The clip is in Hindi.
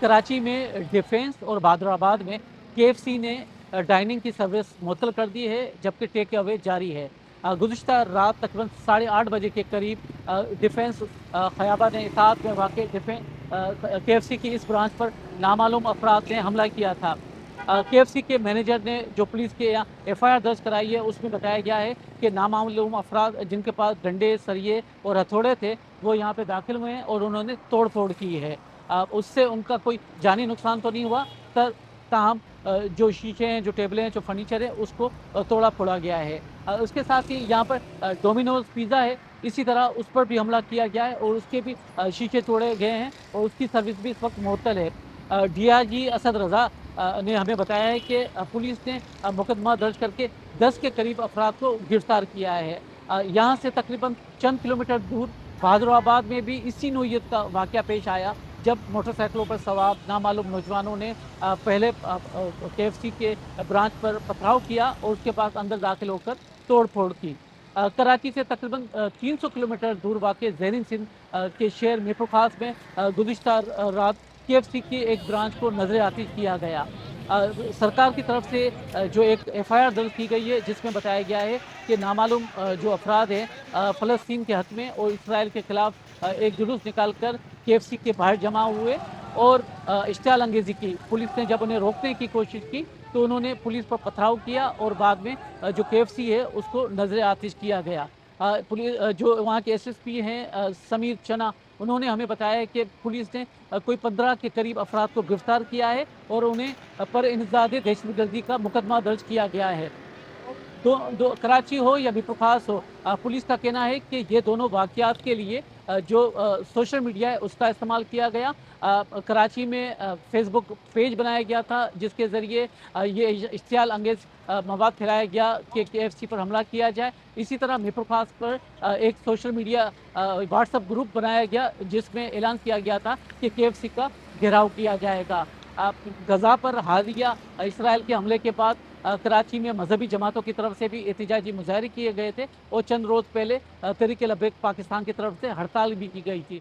कराची में डिफेंस और बहादुराबाद में केएफसी ने डाइनिंग की सर्विस मुअत्तल कर दी है, जबकि टेक अवे जारी है। गुज़िश्ता रात तकरीबन 8:30 बजे के करीब डिफेंस ख़याबान इत्तेहाद में वाक़ केएफसी की इस ब्रांच पर नामालूम अफराद ने हमला किया था। केएफसी के मैनेजर ने जो पुलिस के यहाँ एफआईआर दर्ज कराई है, उसमें बताया गया है कि नामालूम अफराद जिनके पास डंडे, सरिये और हथौड़े थे, वो यहाँ पे दाखिल हुए हैं और उन्होंने तोड़-फोड़ की है। उससे उनका कोई जानी नुकसान तो नहीं हुआ, तर ताहम जो शीशे हैं, जो टेबलें हैं, जो फर्नीचर है, उसको तोड़ा-फोड़ा गया है। उसके साथ ही यहाँ पर डोमिनोज़ पिज़्ज़ा है, इसी तरह उस पर भी हमला किया गया है और उसके भी शीशे तोड़े गए हैं और उसकी सर्विस भी इस वक़्त मुअत्तल है। डीआईजी असद रज़ा ने हमें बताया है कि पुलिस ने मुकदमा दर्ज करके 10 के करीब अफराद को गिरफ्तार किया है। यहाँ से तकरीबन चंद किलोमीटर दूर बहादुराबाद में भी इसी नोयत का वाक़या पेश आया, जब मोटरसाइकिलों पर सवार नामालूम नौजवानों ने पहले केएफसी के ब्रांच पर पथराव किया और उसके बाद अंदर दाखिल होकर तोड़-फोड़ की। कराची से तकरीबन 300 किलोमीटर दूर वाक़ ज़ेरिन सिंध के शहर मीरपुर ख़ास में गुज़िश्ता रात केएफसी की एक ब्रांच को नज़र आतिश किया गया। सरकार की तरफ से जो एक एफआईआर दर्ज की गई है, जिसमें बताया गया है कि नामालूम जो अफराद हैं फ़लस्तीन के हक़ में और इसराइल के खिलाफ एक जुलूस निकाल कर केएफसी के बाहर जमा हुए और इश्तियाल अंगेज़ी की। पुलिस ने जब उन्हें रोकने की कोशिश की, तो उन्होंने पुलिस पर पथराव किया और बाद में जो केएफसी है, उसको नज़र आतिश किया गया। जो वहाँ के एसएसपी हैं समीर चना, उन्होंने हमें बताया है कि पुलिस ने कोई 15 के करीब अफराद को गिरफ्तार किया है और उन्हें पर इंसदाद दहशतगर्दी का मुकदमा दर्ज किया गया है। दो दो कराची हो या मीरपुर ख़ास हो, पुलिस का कहना है कि ये दोनों वाक़यात के लिए जो सोशल मीडिया है उसका इस्तेमाल किया गया। कराची में फ़ेसबुक पेज बनाया गया था, जिसके ज़रिए ये इश्तियाल अंगेज़ मवाद फैलाया गया कि केएफसी पर हमला किया जाए। इसी तरह मीरपुर ख़ास पर एक सोशल मीडिया व्हाट्सएप ग्रुप बनाया गया, जिसमें ऐलान किया गया था कि केएफसी का घेराव किया जाएगा। गज़ा पर हालिया इसराइल के हमले के बाद कराची में मजहबी जमातों की तरफ से भी एहतजाजी मुज़ाहरे किए गए थे और चंद रोज़ पहले तहरीक-ए-लब्बैक पाकिस्तान की तरफ से हड़ताल भी की गई थी।